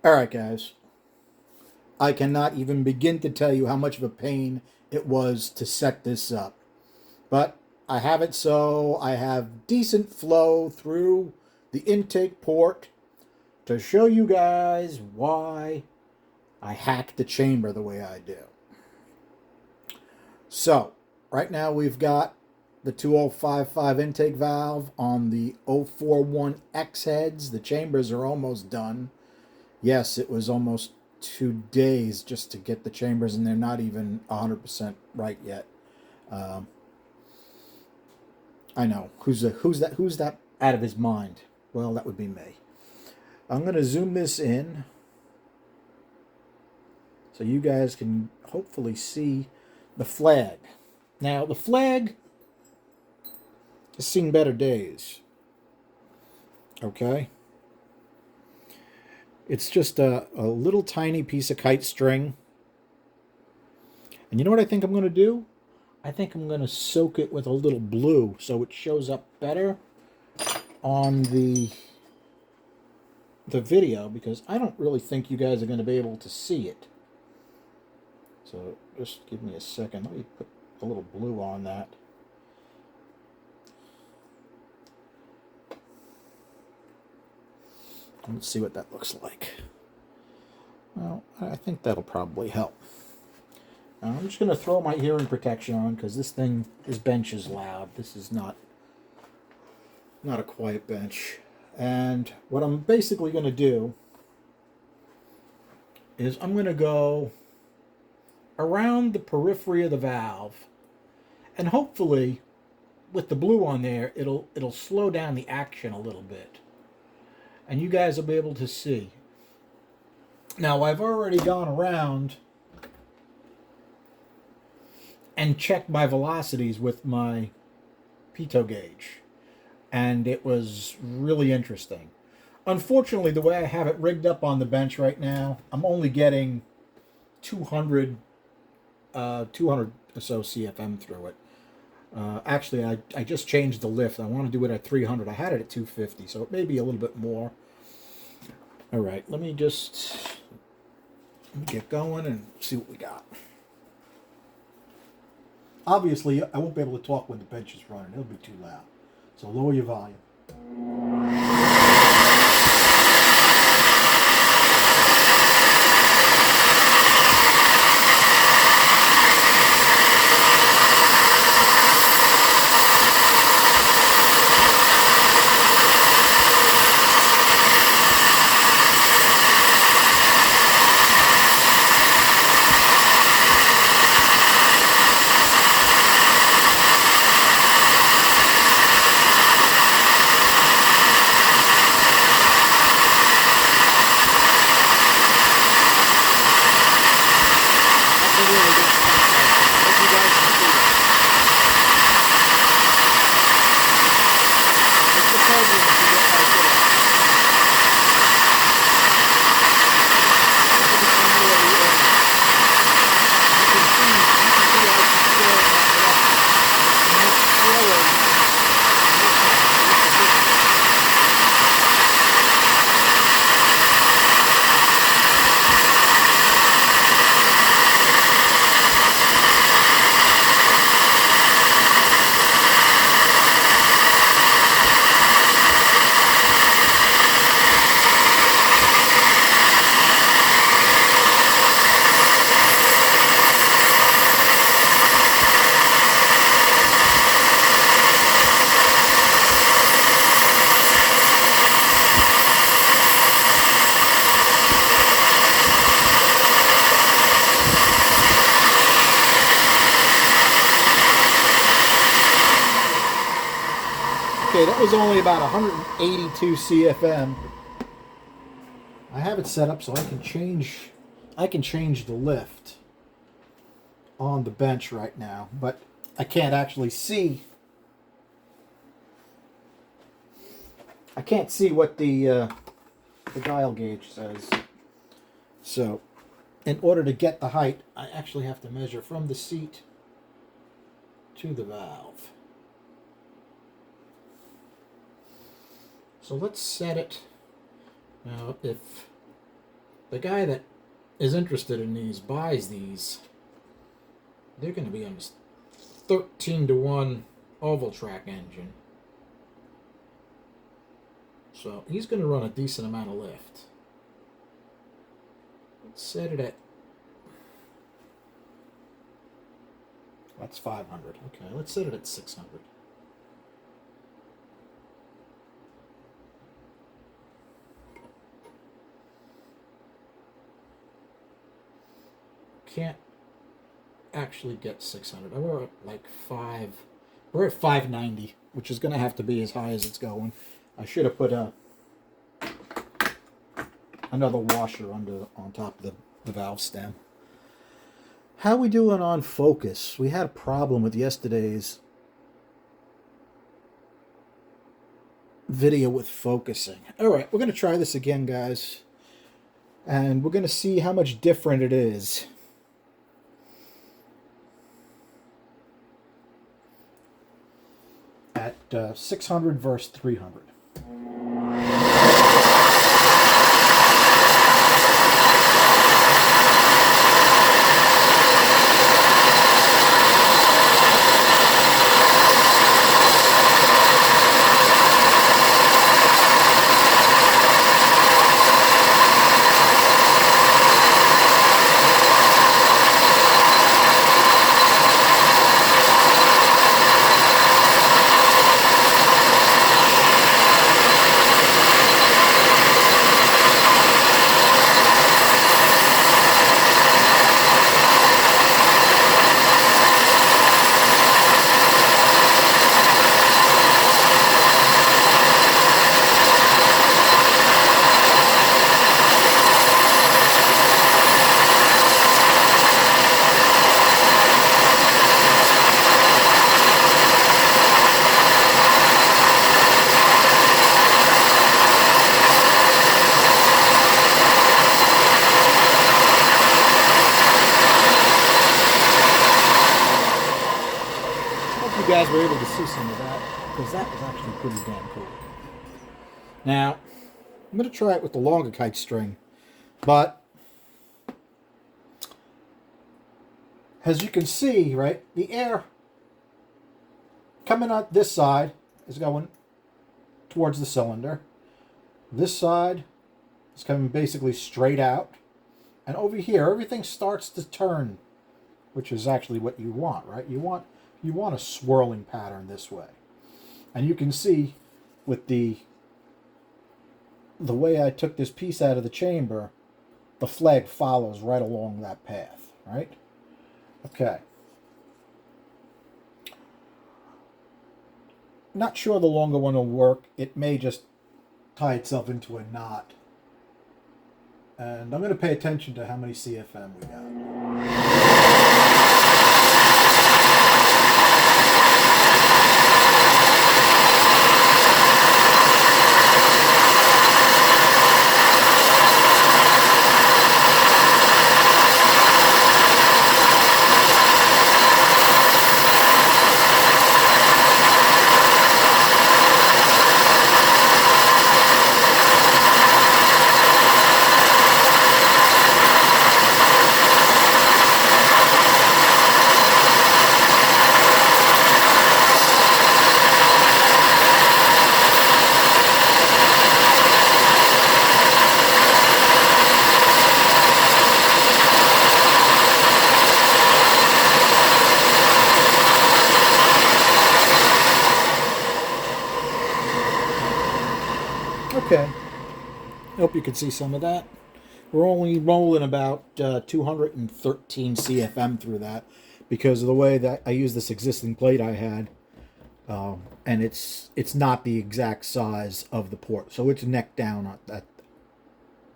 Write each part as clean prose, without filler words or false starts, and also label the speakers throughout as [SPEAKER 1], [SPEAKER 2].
[SPEAKER 1] All right, guys. I cannot even begin to tell you how much of a pain it was to set this up. But I have it so I have decent flow through the intake port to show you guys why I hack the chamber the way I do. So, right now we've got the 2055 intake valve on the 041X heads. The chambers are almost done. Yes, it was almost 2 days just to get the chambers, and they're not even 100% right yet. Um, I know who's that out of his mind. Well, that would be me. I'm gonna zoom this in so you guys can hopefully see the flag. Now the flag has seen better days. Okay, it's just a little tiny piece of kite string, and you know what I think I'm gonna do? I think I'm going to soak it with a little blue so it shows up better on the video, because I don't really think you guys are going to be able to see it. So just give me a second. Let me put a little blue on that. Let's see what that looks like. Well, I think that'll probably help. Now, I'm just going to throw my hearing protection on because this bench is loud. This is not a quiet bench. And what I'm basically going to do is I'm going to go around the periphery of the valve, and hopefully with the blue on there it'll slow down the action a little bit, and you guys will be able to see. Now I've already gone around and checked my velocities with my pitot gauge, and it was really interesting. Unfortunately, the way I have it rigged up on the bench right now, I'm only getting 200 200 or so CFM through it. Actually, I just changed the lift. I want to do it at 300. I had it at 250, so it may be a little bit more. All right, let me get going and see what we got. Obviously, I won't be able to talk when the bench is running. It'll be too loud. So lower your volume. That's a really good spot right there. I hope you guys can see that. It's the turbulence you get right there. Look at the angle of the air. You can see I control that velocity. It's much slower on this side, at least it should be. Okay, that was only about 182 CFM. I have it set up so I can change the lift on the bench right now, but I can't actually see. I can't see what the dial gauge says. So, in order to get the height, I actually have to measure from the seat to the valve. So let's set it. Now, if the guy that is interested in these buys these, they're going to be on this 13-to-1 oval track engine. So he's going to run a decent amount of lift. Let's set it at... That's 500. Okay, let's set it at 600. Can't actually get 600. We're at like 5. We're at 590, which is going to have to be as high as it's going. I should have put another washer on top of the valve stem. How we doing on focus? We had a problem with yesterday's video with focusing. All right, we're going to try this again, guys. And we're going to see how much different it is. At 600 versus 300. You guys were able to see some of that, because that was actually pretty damn cool. Now, I'm going to try it with the longer kite string, but as you can see, right, the air coming out this side is going towards the cylinder. This side is coming basically straight out. And over here, everything starts to turn, which is actually what you want, right? You want a swirling pattern this way. And you can see with the way I took this piece out of the chamber, the flag follows right along that path, right? Okay. Not sure the longer one will work. It may just tie itself into a knot. And I'm going to pay attention to how many CFM we got. Okay, I hope you can see some of that. We're only rolling about 213 CFM through that because of the way that I use this existing plate I had, and it's not the exact size of the port, so it's neck down at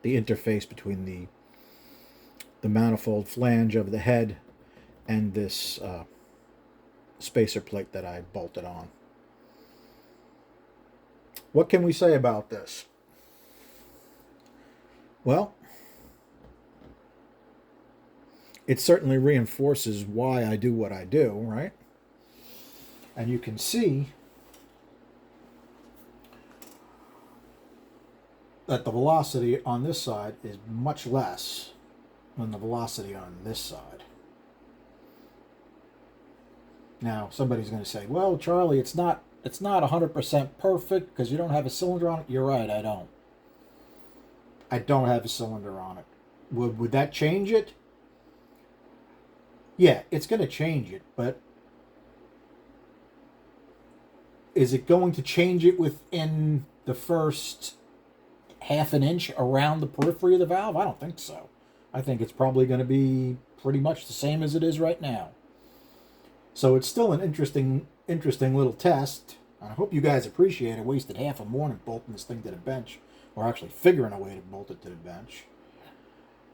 [SPEAKER 1] the interface between the manifold flange of the head and this spacer plate that I bolted on. What can we say about this? Well, it certainly reinforces why I do what I do, right? And you can see that the velocity on this side is much less than the velocity on this side. Now, somebody's going to say, well, Charlie, it's not 100% perfect because you don't have a cylinder on it. You're right, I don't. I don't have a cylinder on it. Would that change it? Yeah, it's going to change it, but is it going to change it within the first half an inch around the periphery of the valve? I don't think so. I think it's probably going to be pretty much the same as it is right now. So it's still an interesting little test. I hope you guys appreciate it. I wasted half a morning bolting this thing to the bench, or actually figuring a way to bolt it to the bench.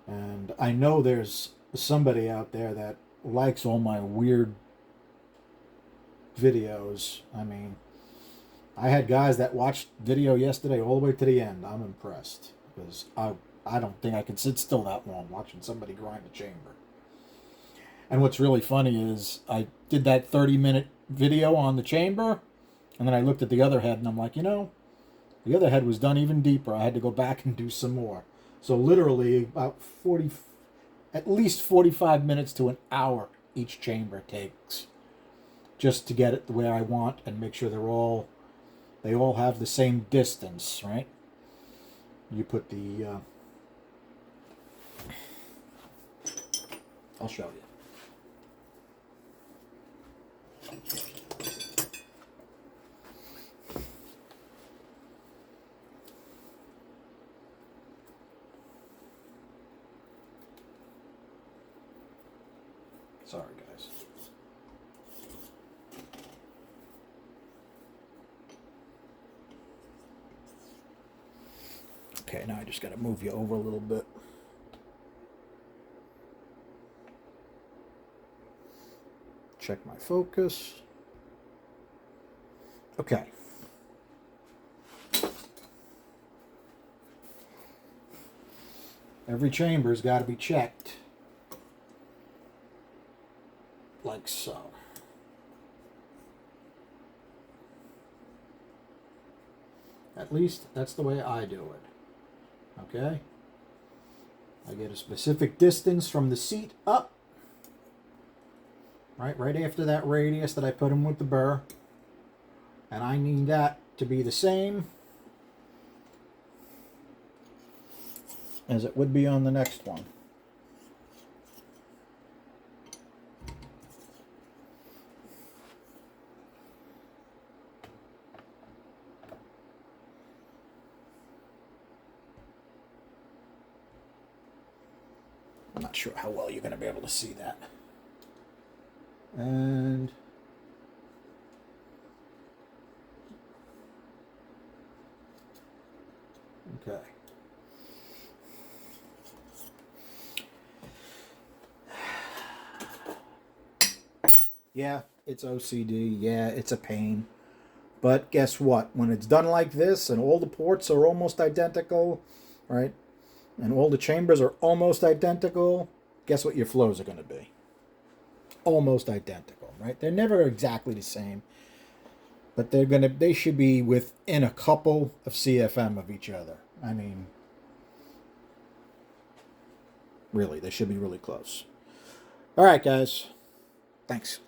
[SPEAKER 1] And I know there's somebody out there that likes all my weird videos. I mean, I had guys that watched video yesterday all the way to the end. I'm impressed, because I don't think I can sit still that long watching somebody grind a chamber. And what's really funny is I did that 30-minute video on the chamber, and then I looked at the other head, and I'm like, the other head was done even deeper. I had to go back and do some more. So literally about at least 45 minutes to an hour each chamber takes, just to get it the way I want and make sure they all have the same distance, right? You put the I'll show you. Sorry, guys. Okay, now I just got to move you over a little bit. Check my focus. Okay. Every chamber's got to be checked like so. At least that's the way I do it. Okay? I get a specific distance from the seat up. Right after that radius that I put in with the burr. And I need that to be the same as it would be on the next one. I'm not sure how well you're going to be able to see that. And okay. Yeah, it's OCD. Yeah, it's a pain. But guess what? When it's done like this and all the ports are almost identical, right? And all the chambers are almost identical, guess what your flows are going to be? Almost identical, right? They're never exactly the same, but they should be within a couple of CFM of each other. I mean, really, they should be really close. All right, guys. Thanks.